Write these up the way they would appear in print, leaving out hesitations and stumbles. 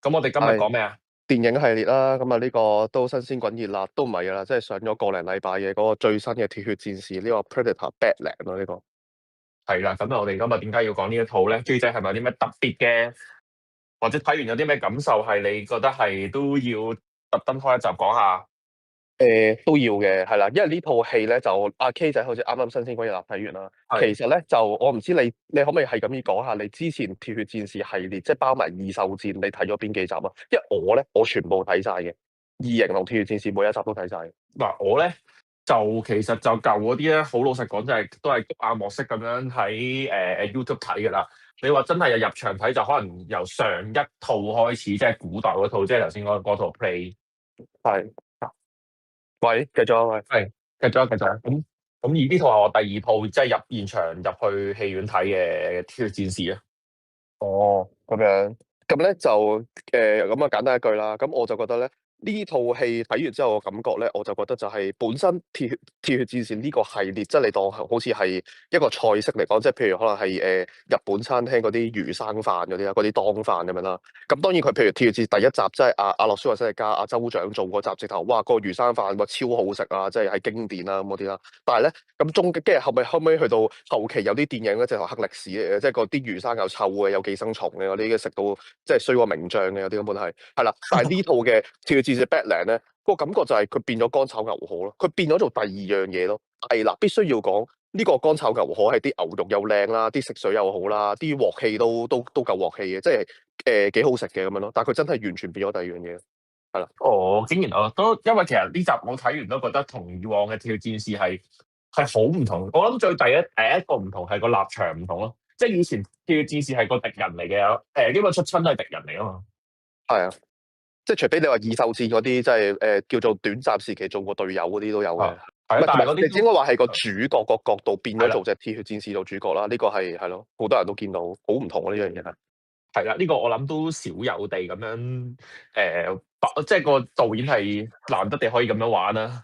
咁我哋今日係講咩啊？電影系列啦，咁啊呢個都新鮮滾熱辣，都唔係噶啦，即係上咗個零禮拜嘅嗰個最新嘅《鐵血戰士》呢個 Predator Badland 咯，呢個係啦，咁我哋今日點解要講呢一套咧？J 仔係咪有啲咩特別嘅，或者睇完有啲咩感受係你覺得係都要特登開一集講下？都要嘅，係啦，因為呢套戲咧就阿 K 仔好似啱啱新鮮滾熱辣睇完啦。其係。實咧就我唔知你可唔可以係咁樣講下你之前《鐵血戰士》系列，即係包埋異獸戰，你睇咗邊幾集啊？因為我全部睇晒嘅，異形同《鐵血戰士》每一集都睇晒嘅。嗱，我咧就其實就舊嗰啲咧，好老實講，就係都係谷阿莫式咁樣喺YouTube 睇㗎啦。你話真係入場睇，就可能由上一套開始，即係古代嗰套，即係頭先嗰套 Play。係，喂，繼續啊，喂。係，繼續啊，繼續啊。咁而呢套係我第二套即係入現場入去戲院睇嘅《鐵血戰士》啊。哦，咁樣，咁咧就咁啊簡單一句啦。咁我就覺得咧，呢套戲睇完之後嘅感覺咧，我就覺得就係本身鐵血戰士呢個系列，即係你當好似係一個菜式嚟講，即係譬如可能係日本餐廳嗰啲魚生飯嗰啲啦，嗰啲當飯咁樣啦。咁當然佢譬如鐵血戰士第一集，即係阿諾舒華辛力加阿州長做嗰集，直頭哇個魚生飯哇超好食啊，即係係經典啦咁嗰啲啦。但係咧，咁跟住後尾去到後期有啲電影咧，直頭黑歷史嚟嘅，即係嗰啲魚生又臭嘅，有寄生蟲嘅嗰啲，食到即係衰過名將嘅，有啲根本係啦。但係呢套嘅《鐵血戰士 Badland》咧，個感覺就係佢變咗乾炒牛河咯，佢變咗做第二樣嘢咯。係啦，必須要講呢個乾炒牛河係啲牛肉又靚啦，啲食水又好啦，啲鑊氣都夠鑊氣嘅，即係幾好食嘅咁樣咯。但係佢真係完全變咗第二樣嘢，係啦。哦，竟然我都因為其實呢集我睇完都覺得同以往嘅《鐵血戰士》係好唔同。我諗最第一個唔同係個立場唔同咯。即係以前《鐵血戰士》係個敵人嚟嘅，基本出親都係敵人嚟啊嘛。係啊，即係除非你話異獸戰嗰啲，即係叫做短暫時期做過隊友嗰啲都有嘅。啊，係啊，唔係，同埋你但係嗰啲都應該話係個主角個角度變係啦，咗做隻鐵血戰士做主角啦。呢個係咯，好多人都見到，好唔同啊呢樣嘢係。係啦，呢個我諗都少有地咁樣即係個導演係難得地可以咁樣玩啦。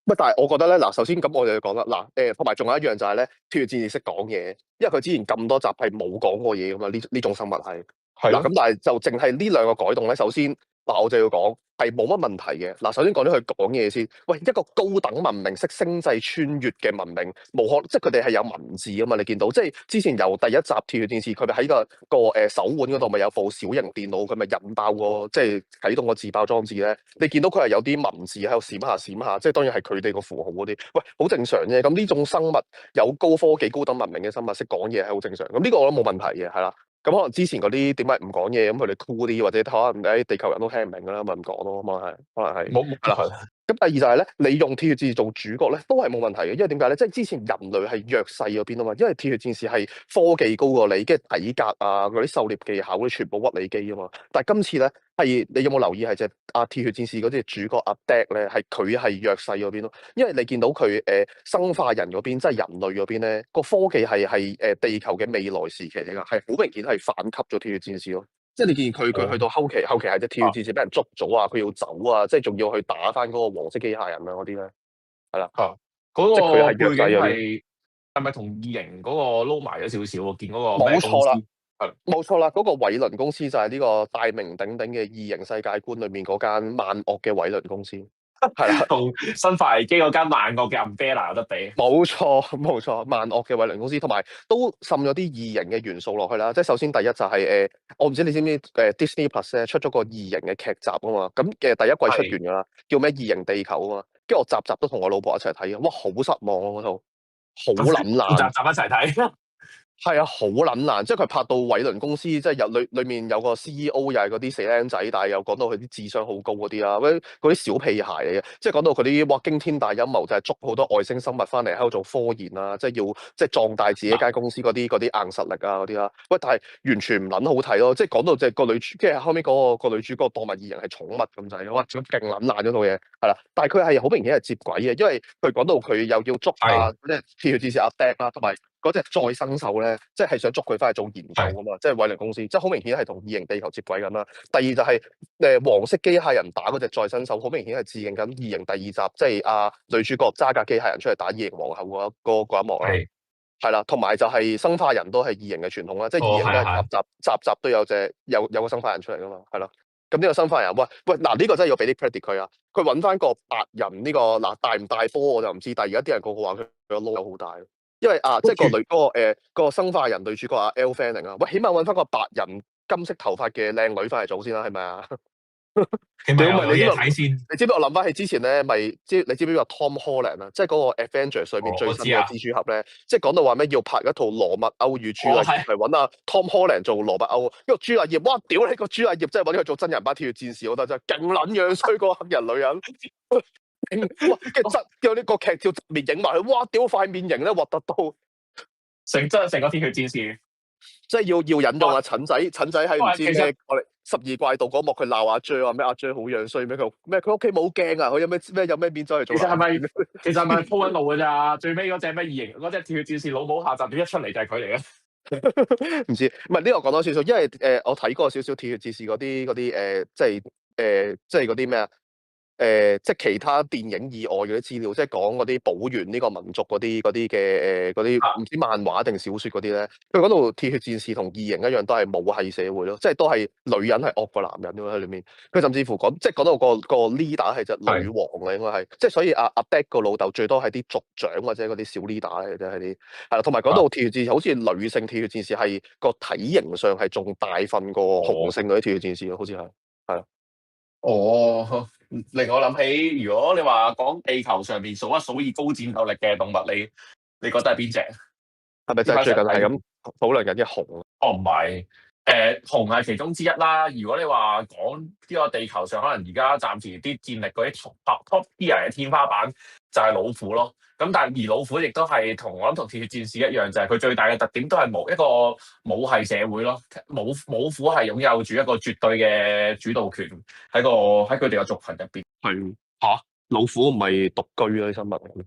唔但係我覺得咧，嗱，首先咁我就要講啦，嗱，同埋仲有一樣就係咧，鐵血戰士識講嘢，因為佢之前咁多集係冇講過嘢噶嘛，呢種生物係。嗱，係咯。咁但係就淨係呢兩個改動咧，首先嗱我就要講係冇乜問題嘅。嗱，首先講咗佢講嘢先，喂，一個高等文明識星際穿越嘅文明，無可即係佢哋係有文字噶嘛？你見到即係之前由第一集鐵血戰士，佢咪喺個手腕嗰度咪有部小型電腦，佢咪引爆個即係啟動個自爆裝置咧？你見到佢係有啲文字喺度閃下閃下，即係當然係佢哋個符號嗰啲，喂，好正常啫。咁呢種生物有高科技、高等文明嘅生物識講嘢係好正常。咁呢個我覺得冇問題嘅，係啦。咁可能之前嗰啲點解唔講嘢？咁佢哋 cool 啲，或者可能地球人都聽唔明㗎啦，咪唔講咯。可能係冇係啦。係咁第二就係咧，你用鐵血戰士做主角咧，都係冇問題嘅，因為點解咧？即係之前人類係弱勢嗰邊啊嘛，因為鐵血戰士係科技高過你，跟住體格啊嗰啲狩獵技巧嗰啲全部屈你機啊嘛。但係今次咧係你有冇留意係隻鐵血戰士嗰隻主角阿 Deck 咧，係佢係弱勢嗰邊咯？因為你見到佢生化人嗰邊，即係人類嗰邊咧，個科技係地球嘅未來時期嚟㗎，係好明顯係反級咗鐵血戰士咯。即係你見佢去到後期係隻鐵血啊戰士俾人捉咗啊，佢要走啊，即係仲要去打翻嗰個黃色機械人啊嗰啲咧，係啦，啊，嗰即係佢個背係弱勢嗰邊，景係咪同異形嗰個撈埋咗少少？我見嗰個咩公司冇錯啦，係冇錯啦，嗰個偉倫公司就係呢個大名鼎鼎嘅異形世界觀裏面嗰間萬惡嘅偉倫公司，係啦。同生化危機嗰間萬惡嘅 Umbrella 有得比。冇錯，冇錯，萬惡嘅偉倫公司，同埋都滲咗啲異形嘅元素落去啦。即係首先第一就係、我唔知你知唔知Disney Plus 咧出咗個異形嘅劇集啊嘛。咁嘅第一季出係。完㗎啦，叫咩異形地球啊嘛。跟住我集集都同我老婆一齊睇嘅，哇，好失望啊嗰套，好咁撚爛。集集一齊睇。係啊，好撚爛，即係佢拍到偉倫公司，即係裏面有個 CEO 又係嗰啲死僆仔，但係又講到佢啲智商好高嗰啲啦，嗰啲小屁孩嚟嘅，即係講到佢啲哇驚天大陰謀就係捉好多外星生物翻嚟喺度做科研啦，即係要即係壯大自己間公司嗰啲硬實力啊嗰啲啦。喂，但係完全唔撚好睇咯，即係講到即係個女主，即係後尾個女主角當埋異形係寵物咁滯，哇，咁勁撚爛嗰套嘢，係啦。但係佢係好明顯係接軌嘅，因為佢講到佢又要捉係即係鐵血戰士阿 Deck 啦，同埋嗰隻再生獸咧，即係想捉佢翻去做研究係。噶嘛，即係偉倫公司，即係好明顯係同異形地球接軌緊啦。第二就係、黃色機械人打嗰隻再生獸，好明顯係致敬緊異形第二集，即係女主角揸架機械人出嚟打異形皇后嗰一幕啦。係。係啦，同埋就係生化人都係異形嘅傳統啦，即係異哦，形都係係啊係啊。集集都有個生化人出嚟噶嘛，係咯。咁呢個生化人，喂喂，嗱呢個真係要俾啲 credit 佢啊！佢揾翻個白人呢個嗱大唔大波我就唔知，但係而家啲人個個話佢個腦好大，因為啊，即係個女嗰個生化人女主角阿 Elle Fanning 啊，喂，起碼揾翻個白人金色頭髮嘅靚女翻嚟做先啦，係咪啊？屌，起碼有咪你知唔知？嘢睇先。你知唔知我諗翻起之前咧，你知唔知邊個 Tom Holland 啊？即係嗰個 Avengers 上面最新嘅我知啊。蜘蛛俠咧，即係講到話咩要拍一套羅密歐與朱麗葉，係係揾阿 Tom Holland 做羅密歐，因為朱麗葉，哇！屌你個朱麗葉真係揾佢做真人版鐵血戰士，我覺得真係勁撚樣衰個黑人女人，哇！跟住有呢個劇照側面影埋佢，哇！屌塊面型咧核突到，真係成個鐵血戰士。即係要引用阿陳仔喺唔知其實咩我哋12怪盜嗰幕，佢鬧阿 J 話咩阿 J 好樣衰咩？佢屋企冇鏡啊，佢有咩面走嚟做其實係咪男人？其實係咪鋪緊路㗎咋？最尾嗰隻咩異形嗰隻鐵血戰士老母下集點一出嚟就係佢嚟嘅。唔知，唔係呢個講多少少，因為我睇過少少鐵血戰士嗰啲即係嗰啲咩啊？即係其他電影以外嗰啲資料，即係講嗰啲保原呢個民族嗰啲嘅嗰啲唔知漫畫定小說嗰啲咧，佢講到鐵血戰士同異形一樣，都係母系社會咯，即係都係女人係惡過男人咯喺裏面。佢甚至乎講，即係講到個 leader 係隻女王嘅，應該係，即係所以阿 Deck 個老豆最多係啲族長或者嗰啲小 leader 嚟嘅啫，係啲係啦。同埋講到鐵血戰士，好似女性鐵血戰士係個體型上係仲大份過雄性嗰啲鐵血戰士咯，好似係。哦，令我諗起，如果你話講地球上面數一數二高戰鬥力嘅動物，你覺得係邊隻？係咪就係最近係咁討論緊嘅熊？哦，唔係，熊係其中之一啦。如果你話講呢個地球上，可能而家暫時啲戰力嗰啲 top tier 嘅天花板就係老虎咯。咁但係而老虎亦都係我諗同鐵血戰士一樣，就係佢最大嘅特點都係一個母系社會咯。母虎係擁有住一個絕對嘅主導權喺佢哋嘅族群入邊。係嚇，老虎唔係獨居嗰啲生物嚟嘅。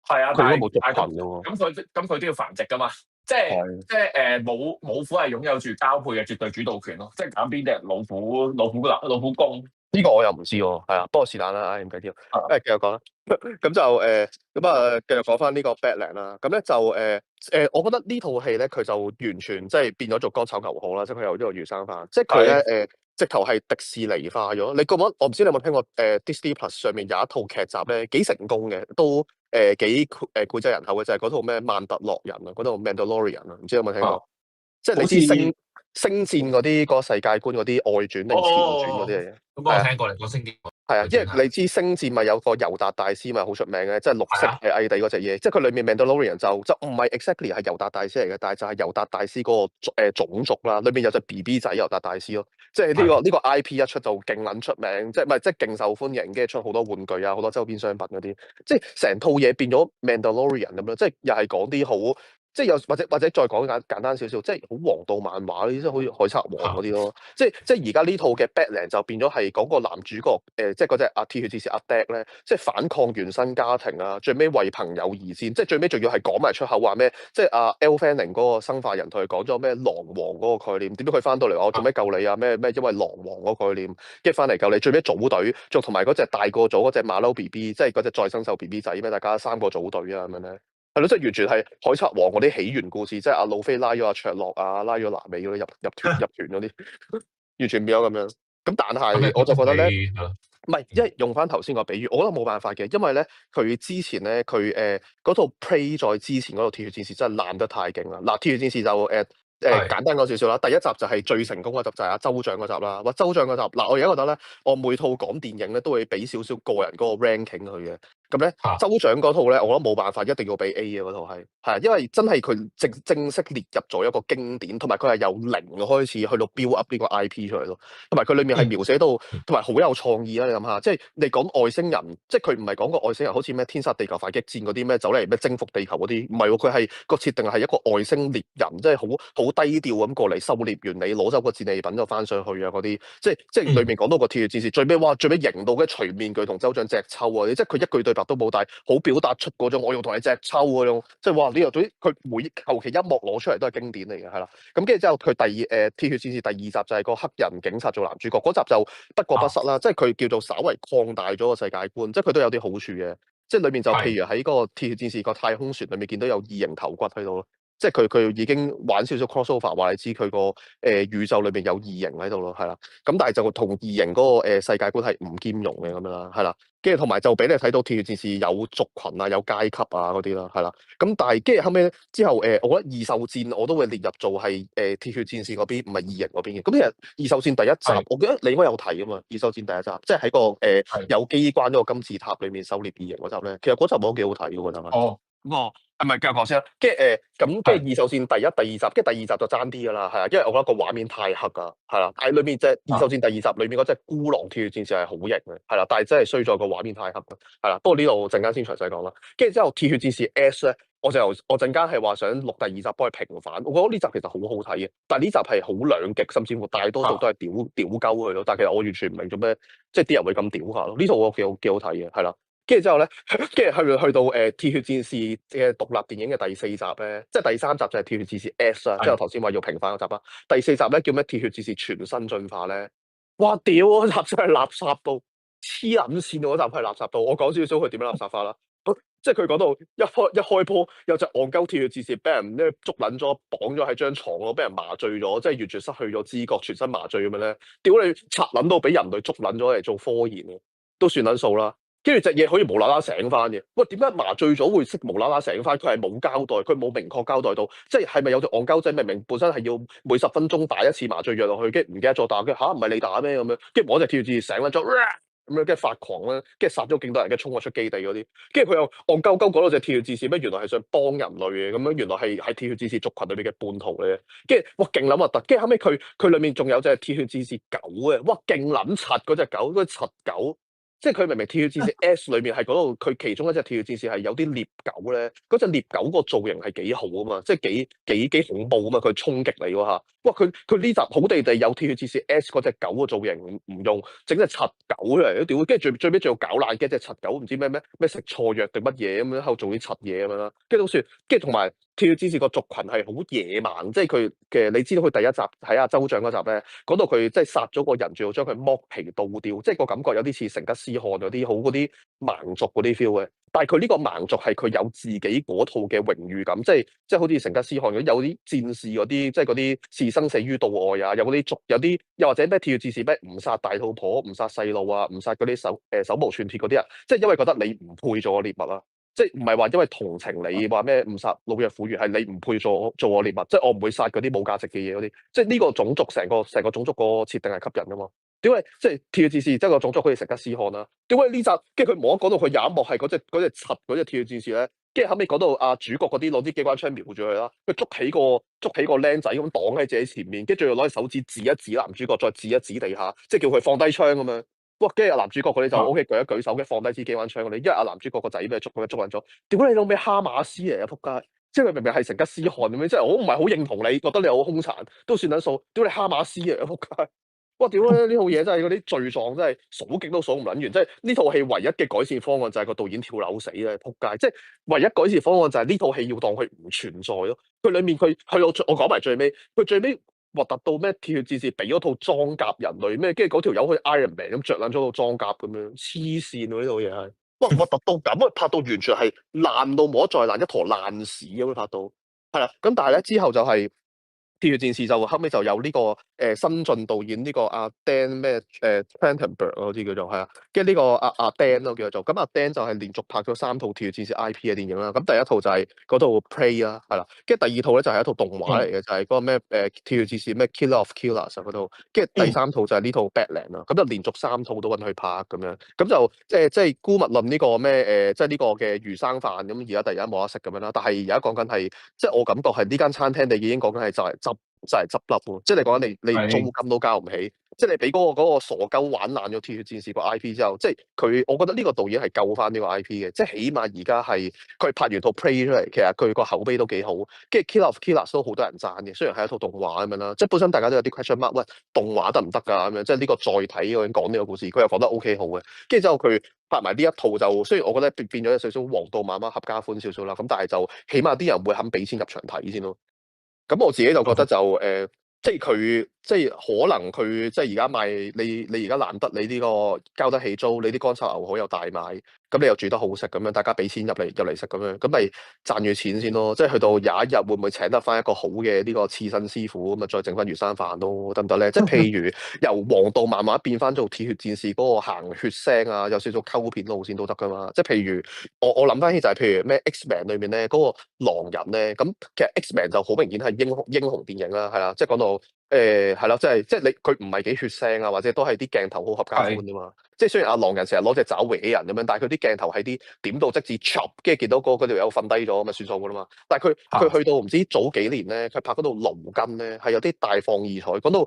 係啊，佢應該冇族但係群嘅喎。咁佢都要繁殖噶嘛。即係母虎係擁有住交配嘅絕對主導權咯。即係揀邊隻老虎公。呢個我又唔知喎，係啊，不過是但啦，唉唔緊要，繼續講啦。咁就繼續講翻呢個 Badland 啦。咁咧就我覺得呢套戲咧，佢就完全即係變咗做乾炒牛河啦，即係佢有呢個魚生飯，即係佢咧直頭係迪士尼化咗。你覺唔覺？我唔知你有冇聽過Disney Plus 上面有一套劇集咧，幾成功嘅，都幾膾炙人口嘅，就係嗰套咩曼特洛人啊，嗰套 Mandalorian 啊，唔知有冇聽過？即係你知星戰嗰啲個世界觀嗰啲外傳定前傳嗰啲嚟嘅。咁我聽過你講星戰。係啊，因為你知星戰咪有個尤達大師咪好出名嘅，即係綠色嘅蟻地嗰隻嘢，即係佢裏面 Mandalorian 就唔係 exactly 係尤達大師嚟嘅，但係就係尤達大師嗰個種族啦，裏面有隻 BB 仔尤達大師咯，即係呢個 IP 一出就勁撚出名，即係唔係即係勁受歡迎，跟住出好多玩具啊，好多周邊商品嗰啲，即係成套嘢變咗 Mandalorian 咁樣，即係又係講啲好。即係有或者再講簡單少少，即係好王道漫畫嗰啲，即係好似海賊王嗰啲咯。即係而家呢套嘅 Badland 就變咗係講個男主角即係嗰隻阿鐵血戰士阿 Deck 咧，即係反抗原生家庭啊，最尾為朋友而戰，即係最尾仲要係講埋出口話咩？即係阿 Elle Fanning 嗰個生化人同佢講咗咩狼王嗰個概念？點解佢翻到嚟我做咩救你啊？咩因為狼王嗰個概念，跟住翻嚟救你，最尾組隊，仲同埋嗰隻大個咗嗰隻馬騮 BB，即係嗰隻再生獸 BB 仔咩？大家3個組隊啊咁樣咧。係咯，即係完全係海賊王嗰啲起源故事，即係阿路飛拉咗阿卓洛啊，拉咗娜美嗰啲入團嗰啲，完全變咗咁樣。咁但係我就覺得咧，唔係，因為用翻頭先個比喻，我覺得冇辦法嘅，因為咧佢之前咧佢嗰套 Prey 在之前嗰套鐵血戰士真係爛得太勁啦。嗱，鐵血戰士就簡單講少少啦。第一集就係最成功嗰集就係阿州長嗰集啦。哇，州長嗰集嗱，我而家覺得咧，我每套講電影咧都會俾少少個人嗰個 ranking 佢嘅。咁咧，州長嗰套咧，我覺得冇辦法，一定要俾 A 嘅嗰套係，因為真係佢正式列入咗一個經典，同埋佢係由零開始去到 build up 呢個 IP 出嚟咯，同埋佢裏面係描寫到，同埋好有創意啦。你諗下，即係你講外星人，即係佢唔係講個外星人，好似咩天殺地球快擊戰嗰啲咩走嚟咩征服地球嗰啲，唔係喎，佢係個設定係一個外星獵人，即係好低調咁過嚟狩獵完你攞走個戰利品就翻上去啊嗰啲，即係裏面講到個鐵血戰士最尾型到嘅除面具同州長隻抽啊，即係佢一句對白都冇，但係好表達出嗰種我要同你隻抽嗰種，即係哇！呢個總之佢每求其一幕攞出嚟都係經典嚟嘅，係啦。咁跟住之後佢鐵血戰士第二集就係個黑人警察做男主角，嗰集就不過不失啦，即係佢叫做稍為擴大咗個世界觀，即係佢都有啲好處嘅。即係裏面就譬如喺嗰個鐵血戰士個太空船裏面見到有異形頭骨喺度咯，即係佢已經玩少少 crossover，話你知佢個宇宙裏邊有異形喺度咯，係啦。咁但係就同異形嗰個世界觀係唔兼容嘅咁樣啦，係啦。跟住同埋就俾你睇到鐵血戰士有族群啊、有階級啊嗰啲啦，係啦。咁但係跟住後尾咧之後我覺得異獸戰我都會列入做係鐵血戰士嗰邊，唔係異形嗰邊嘅。咁其實異獸戰第一集係，我記得你應該有睇噶嘛？異獸戰第一集，即係喺個係。有機關嗰個金字塔裏面狩獵異形嗰集咧，其實嗰集我都幾好睇嘅，我覺得。哦，嗰個係咪繼續講先啦？跟住咁跟係。住異獸戰第一、第二集，跟住第二集就爭啲噶啦，係啊，因為我覺得個畫面太黑啊，係啦。但係裏面即係異獸戰第二集裏面嗰隻孤狼鐵血戰士係好型嘅，係啦。但係真係衰在個畫面太黑啦，係啦。不過呢度陣間先詳細講啦。跟住之後鐵血戰士 S 咧，我陣間係話想錄第二集幫佢平反，我覺得呢集其實好好睇嘅，但係呢集係好兩極，甚至乎大多數都係屌鳩佢咯。但係其實我完全唔明做咩，即係啲人會咁屌下咯。呢套我幾好睇嘅，係啦。跟住之後咧，跟住去到鐵血戰士嘅獨立電影嘅第四集咧，即係第三集就係鐵血戰士 S 啦，即係我頭先話要平反嗰集啦。第四集咧叫咩？鐵血戰士全身進化咧，哇屌！嗰集真係垃圾到黐撚線，嗰集係垃圾到。我講少少佢點樣垃圾法啦。即係佢講到一開波有隻戇鳩鐵血戰士俾人咧捉撚咗，綁咗喺張床度，俾人麻醉咗，即係完全失去咗知覺，全身麻醉咁樣咧。屌你拆撚到俾人類捉撚咗嚟做科研啊，都算撚數啦。跟住隻嘢可以無啦啦醒翻嘅，喂，點解麻醉咗會識無啦啦醒翻？佢係冇交代，佢冇明確交代到，即係咪有隻戇鳩仔明明本身係要每10分鐘打一次麻醉藥落去，跟住唔記得咗打，跟住嚇唔係你打咩咁樣？跟住我隻跳字醒啦咗，咁樣跟住發狂啦，跟住殺咗勁多人，跟住衝咗出基地嗰啲，跟住佢又戇鳩鳩講到隻鐵血戰士咩？原來係想幫人類嘅，咁樣原來係鐵血戰士族群裏邊嘅叛徒嚟嘅，跟住哇勁撚核突，跟住後尾佢裏面仲有隻鐵血戰士狗嘅，哇勁撚柒嗰隻狗，嗰隻柒狗。即係佢明明鐵血戰士 S 裏面係嗰度，佢其中一隻鐵血戰士係有啲獵狗咧，嗰隻獵狗個造型係幾好啊嘛，即係幾恐怖啊嘛，佢衝擊你嗰下，哇！佢呢集好地地有鐵血戰士 S 嗰隻狗個造型唔用，整隻柒狗出嚟都屌，跟住最尾仲要搞爛嘅隻柒狗，唔知咩食錯藥定乜嘢咁樣喺度做啲柒嘢咁樣啦，跟住都算，跟住同埋鐵血戰士個族群係好野蠻，即係佢嘅你知道佢第一集喺阿州長嗰集咧，講到佢即係殺咗個人，仲要將佢剝皮倒掉，即係個感覺有啲似成吉思汗嗰啲好嗰啲蠻族嗰啲 feel 嘅。但係佢呢個蠻族係佢有自己嗰套嘅榮譽感，即係好似成吉思汗嗰啲有啲戰士嗰啲，即係嗰啲視生死於度外啊，有嗰啲族有啲又或者咩鐵血戰士咩唔殺大肚婆、唔殺細路啊、唔殺嗰啲手無寸鐵嗰啲啊，即係因為覺得你唔配做我獵物啊。即係唔係話因為同情你話咩唔殺老弱婦孺，係你唔配做我獵物，即係我唔會殺嗰啲冇價值嘅嘢嗰啲，即係呢個種族成個種族個設定係吸引噶嘛？點解即係鐵血戰士即係個種族好似成吉思汗啦？點解呢集跟住佢冇得講到佢有一幕係嗰隻柒嗰隻鐵血戰士咧？跟住後尾講到主角嗰啲攞啲機關槍瞄住佢啦，佢捉起個僆仔咁擋喺自己前面，跟住又攞隻手指指一指男主角，再指一指地下，即係叫佢放低槍咁樣。哇！跟住男主角嗰啲就 O K 舉一舉手，跟住放低支機關槍嗰啲，因為男主角個仔俾佢捉撚咗。屌你老味哈馬斯嚟啊！仆街！即係佢明明係成吉思汗咁樣，即係我唔係好認同你，覺得你好兇殘，都算撚數。屌你哈馬斯嚟啊！仆街！哇！屌呢套嘢真係嗰啲罪狀真係數極都數唔撚完，即係呢套戲唯一嘅改善方案就係個導演跳樓死咧，仆街！即係唯一改善方案就係呢套戲要當佢唔存在咯。佢裡面佢去到我講埋最尾，佢最尾。核突到咩？鐵血戰士俾咗套裝甲人類咩？跟住嗰條友好似 Iron Man 咁着撚咗套裝甲咁樣，黐線喎！呢套嘢係，哇核突到咁啊！拍到完全係爛到冇得再爛，一坨爛屎咁樣拍到，係啦。咁但係咧之後就係、鐵血戰士就後尾就有呢、個新晉導演呢個阿 Dan 咩Trachtenberg 好似叫做係啊，跟住呢個阿 Dan 咯叫做，咁阿 Dan 就係連續拍咗3套鐵血戰士 IP 嘅電影啦。咁第一套就係嗰套 Prey 啦，係啦，跟住第二套咧就係一套動畫嚟嘅，就係嗰個咩鐵血戰士咩 Killer of Killers 嗰套，跟住第三套就係呢套 Badland 啦。咁就連續3套都揾佢拍咁樣，咁就即係姑勿論呢個咩即係呢個嘅魚生飯咁，而家突然間冇得食咁樣啦。但係而家講緊係，即係我感覺係呢間餐廳你已經講緊係就係執笠喎，即係你講緊你租金都交唔起，即係你俾嗰個傻鳩玩爛咗鐵血戰士個 IP 之後，即係佢，我覺得呢個導演係救翻呢個 IP 嘅，即係起碼而家係佢拍完套 Prey 出嚟，其實佢個口碑都幾好，跟住 Killer of Killers 都好多人讚嘅，雖然係一套動畫咁樣啦，即係本身大家都有啲 question mark，喂動畫得唔得㗎咁樣，即係呢個載體嗰樣講呢個故事，佢又講得 OK 好嘅，跟住之後佢拍埋呢一套就，雖然我覺得變咗有少少黃道媽媽合家歡少少啦，咁但係就起碼啲人會肯俾錢入場睇先咯。咁我自己就覺得就即係佢，即係可能佢，即係而家賣你而家難得你呢個交得起租，你啲乾炒牛河又大賣，咁你又煮得好食咁樣，大家俾錢入嚟食咁樣，咁咪賺住錢先咯。即係去到有一日會唔會請得翻一個好嘅呢個刺身師傅咁啊，再整翻魚生飯咯，得唔得咧？即係譬如由黃道慢慢變翻做鐵血戰士嗰個行血腥啊，有少少溝片路線都得噶嘛。即係譬如我諗翻起就係譬如咩 X-Men 裏面咧嗰個狼人咧，咁其實 X-Men 就好明顯係英雄電影啦，係啦，即係講到。係咯，即係佢唔係幾血腥啊，或者都係啲鏡頭好合家歡啫嘛。即係雖然阿狼人成日攞隻爪搲人咁樣，但係佢啲鏡頭係啲點到即止 chop，跟住見到嗰條友瞓低咗咁咪算數噶啦嘛。但係佢去到唔知早幾年咧，佢拍嗰套盧根咧係有啲大放異彩，講到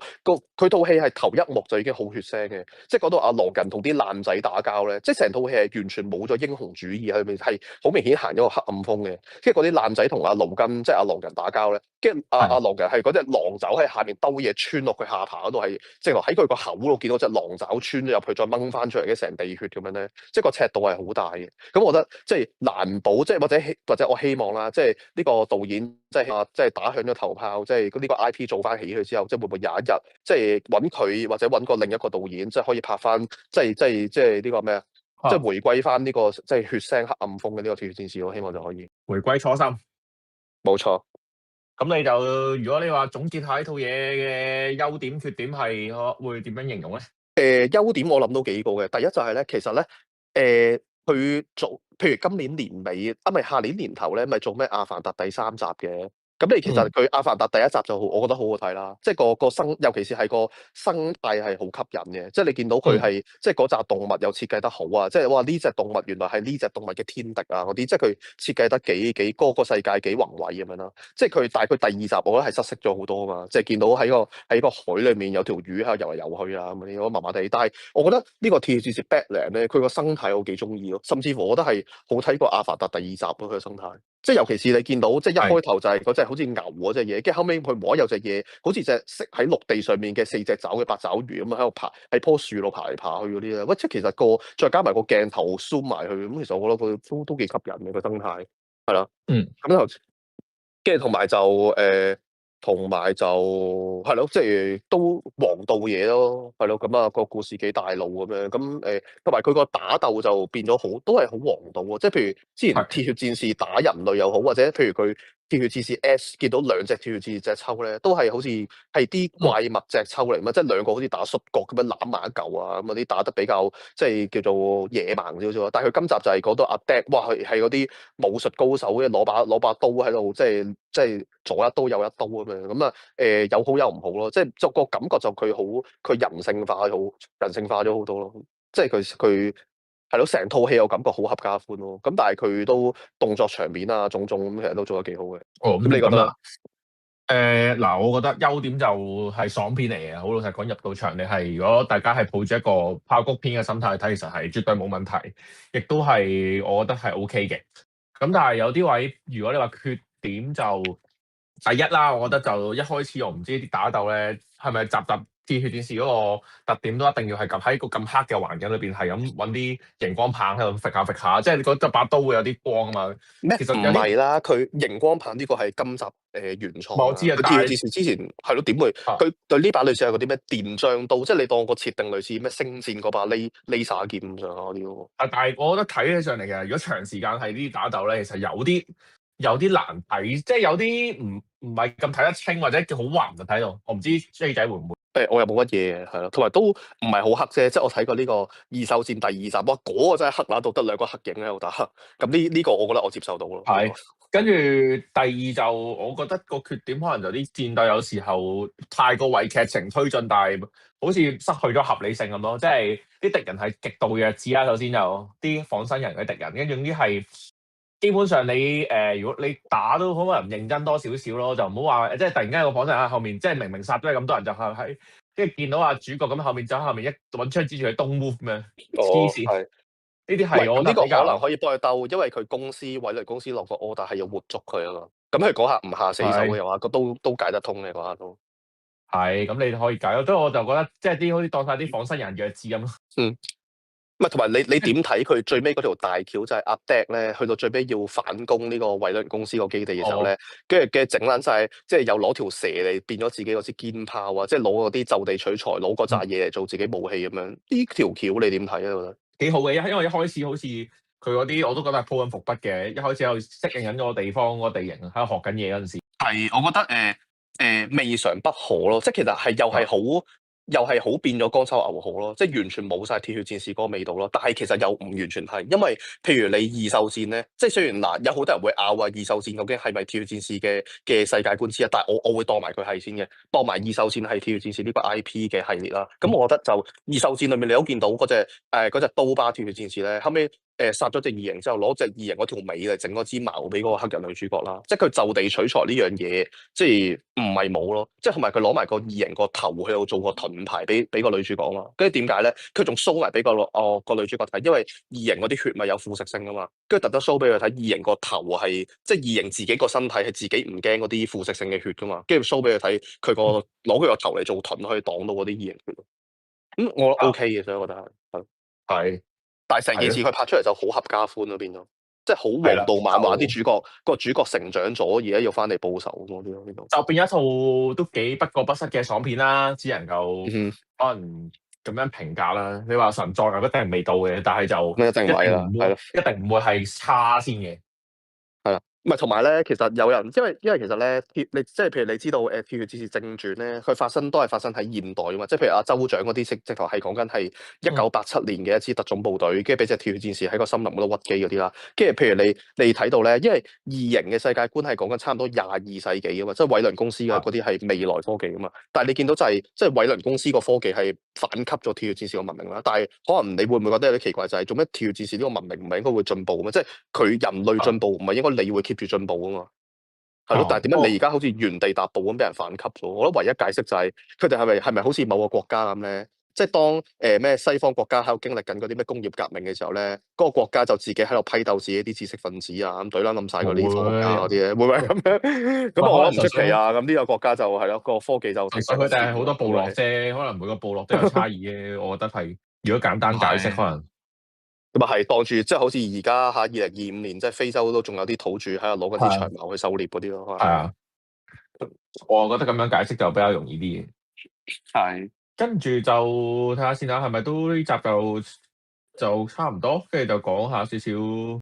佢套戲係頭一幕就已經好血腥嘅，即係講到阿狼人同啲爛仔打交咧，即係成套戲係完全冇咗英雄主義喺裏面，係好明顯行咗個黑暗風嘅。跟住嗰啲爛仔同阿盧根即係阿狼人打交咧，跟住阿狼人係嗰隻狼爪喺下面兜嘢穿落佢下巴嗰度，係即係喺佢個口度見到隻狼爪穿咗入去，再掹翻出嚟嘅成地血咁樣咧，即係個尺度係好大嘅。咁我覺得即係難保，即係或者我希望啦，即係呢個導演即係打響咗頭炮，即係呢個 IP 做翻起佢之後，即係會唔會有一日即係揾佢或者揾個另一個導演，即係可以拍翻即係呢個咩啊？即係回歸翻呢個即係血腥黑暗風嘅呢個鐵血戰士咯，希望就可以回歸初心。冇錯。咁你就如果你話總結下呢套嘢嘅優點缺點係會點樣形容咧？優點我諗到幾個嘅，第一就係咧，其實咧，佢做譬如今年年尾咪下年年頭咧，咪做咩《阿凡達》第3集嘅。咁你其實佢《阿凡達》第1集就好，我覺得好好睇啦。即係個生，尤其是係個生態係好吸引嘅。即係你見到佢係即係嗰紮動物又設計得好啊！即係哇呢隻動物原來係呢隻動物嘅天敵啊嗰啲，即係佢設計得幾個世界幾宏偉咁樣啦。即係佢，但係佢第2集我覺得係失色咗好多啊嘛。即係見到喺個海裡面有條魚喺度游嚟游去啊咁啲，我麻麻地。但係我覺得呢個鐵血戰士 Badland 咧，佢個生態我幾中意咯，甚至乎我覺得係好睇過《阿凡達》第2集咯，佢個生態。即係尤其是你見到，即係一開頭就係嗰隻好似牛嗰隻嘢，跟住後尾佢摸有隻嘢，好似隻識喺陸地上面嘅4隻爪嘅八爪魚咁樣喺度爬，喺棵樹度爬嚟爬去嗰啲咧。喂，即係其實再加埋個鏡頭 zoom 埋去，咁其實我覺得佢都幾吸引嘅個生態，係啦。咁頭跟住同埋就係咯，即係都王道嘢咯，係咯。咁啊個故事幾大路咁樣，咁同埋佢個打鬥就變咗好，都係好王道喎。即係譬如之前鐵血戰士打人類又好，或者譬如佢鐵血戰士 S 見到2隻鐵血戰士隻抽咧，都係好似係啲怪物隻抽嚟嘛，即係2個好似打摔角咁樣攬埋一嚿啊，咁嗰啲打得比較即係叫做野蠻少少。但係佢今集就係講到阿 Deck，哇係嗰啲武術高手，即係攞把刀喺度，即係左一刀右一刀咁樣。咁啊有好有唔好咯，即係個感覺就佢人性化咗好多咯。即係佢係咯，成套戲我感覺好合家歡咯。咁但係佢都動作場面啊，種咁其實都做得幾好嘅。咁你覺得啦？嗱，我覺得優點就係爽片嚟嘅。好老實講，入到場你係如果大家係抱住一個爆谷片嘅心態睇，其實係絕對冇問題，亦都係我覺得係 OK 嘅。咁但係有啲位，如果你話缺點就第一啦，我覺得就一開始我唔知啲打鬥咧係咪集鐵血戰士嗰個特點都一定要係喺個咁黑嘅環境裏邊係咁揾啲熒光棒喺度揈下揈下，即係你覺得把刀會有啲光啊嘛。咩？其實唔係啦，佢熒光棒呢個係今集原創。我知啊，佢鐵血戰士之前係咯，點會？佢對呢把類似係嗰啲咩電漿刀，即係你當個設定類似咩星戰嗰把 laser 劍咁上下嗰啲咯。但係我覺得睇起上嚟嘅，如果長時間係呢啲打鬥咧，其實有啲難睇，即係有啲唔係咁睇得清，或者叫好暈就睇到。我唔知 J 仔會唔會？我又冇乜嘢嘅，係咯，同埋都唔係好黑啫。即係我睇過呢個異獸戰第2集，哇，嗰個真係黑乸到得2個黑影喺度打。咁呢個我覺得我接受到咯。係。跟住第二就，我覺得個缺點可能就啲戰鬥有時候太過為劇情推進，但係好似失去咗合理性咁咯。即係啲敵人係極度弱智啦，首先就啲仿生人嘅敵人，跟住啲係基本上你如果你打都可能認真多少少咯，就唔好話即係突然間有個仿生人喺後面，即係明明殺咗咁多人就喺跟住見到阿主角咁後面就喺後面一揾槍指住佢東 move 咁樣黐線。呢啲係我覺得比較可能可以幫佢兜，因為佢委雷公司落個 order 係要活捉佢啊嘛。咁佢嗰下唔下死手嘅話，都解得通嘅嗰下都。係，咁你可以解咯。所以我就覺得即係啲好似當晒啲仿生人弱智咁咯。唔係，同埋你點睇佢最尾嗰條大橋就係阿 Deck 咧，去到最尾要反攻呢個維倫公司個基地嘅時候咧，跟住嘅整撚晒，即係又攞條蛇嚟變咗自己嗰支堅炮啊！即係攞嗰啲就地取材，攞嗰扎嘢嚟做自己武器咁樣。呢條橋你點睇啊？覺得幾好嘅，因為一開始好似佢嗰啲我都覺得係鋪緊伏筆嘅，一開始喺度適應緊嗰個地方嗰個地形，喺度學緊嘢嗰陣時。係，我覺得未嘗不可咯，即係其實係又係好變咗乾炒牛河咯，即係完全冇晒鐵血戰士嗰個味道咯。但係其實又唔完全係，因為譬如你異獸戰咧，即係雖然嗱有好多人會拗啊，異獸戰究竟係咪鐵血戰士嘅世界觀之一？但係我會當埋佢係先嘅，當埋異獸戰係鐵血戰士呢個 IP 嘅系列啦。咁我覺得就異獸戰裏面你都見到嗰隻刀疤鐵血戰士咧，後尾。殺咗隻異形之後，攞隻異形嗰條尾嚟整嗰支矛俾嗰個黑人女主角啦。即係佢就地取材呢樣嘢，即係唔係冇咯。即係同埋佢攞埋個異形個頭去度做個盾牌俾個女主角嘛。跟住點解咧？佢仲 show 埋俾個女主角睇，因為異形嗰啲血咪有腐蝕性噶嘛。跟住特登 show 俾佢睇，異形個頭係即係異形自己個身體係自己唔驚嗰啲腐蝕性嘅血噶嘛。跟住 show 俾佢睇，攞佢個頭嚟做盾可以擋到嗰啲異形血。我 OK 嘅，所以我覺得係。但係成件事佢拍出嚟就好合家歡咯，變咗即係好王道漫畫啲主角成長咗，而家要翻嚟報仇咁嗰啲咯，呢度就變一套都幾不過不失嘅爽片啦，只能夠可能咁樣評價啦。你話神作又一定未到嘅，但係就一定唔係啦，係咯，一定唔會係差先嘅。係啦，唔係同埋咧，其實有人因為其實咧，你即係譬如你知道《鐵血戰士正傳》咧，佢都係發生喺現代噶嘛，即係譬如阿州長嗰啲直頭係講緊係1987年嘅一支特種部隊，跟住俾隻鐵血戰士喺個森林嗰度屈機嗰啲啦。跟住譬如你睇到咧，因為異形嘅世界觀係講緊差唔多22世紀噶嘛，即係偉倫公司嘅嗰啲係未來科技噶嘛。但係你見到就係即係偉倫公司個科技係反吸咗鐵血戰士個文明啦。但係可能你會唔會覺得有啲奇怪，就係做咩鐵血戰士呢個文明唔係應該會進步嘅咩？即係佢人類進步唔係應該你會 keep住進步啊嘛？係咯，但係點解你而家好似原地踏步咁俾人反吸咗？我覺得唯一解釋就係佢哋係咪好似某個國家咁咧？即係當咩西方國家喺度經歷緊嗰啲咩工業革命嘅時候咧，嗰個國家就自己喺度批鬥自己啲知識分子啊，咁懟冧晒嗰啲科學家嗰啲咧，會唔會咁樣？咁我覺得唔出奇啊！咁呢個國家就係咯，個科技就其實佢哋係好多部落啫，可能每個部落都有差異嘅。我覺得係，如果簡單解釋，可能。咁啊係當住即係好似而家嚇2025年，即係非洲都仲有啲土著喺度攞緊啲長矛去狩獵嗰啲咯。係啊，我覺得咁樣解釋就比較容易啲嘅。係。跟住就睇下先啦，係咪都呢集就差唔多，跟住就講下少少。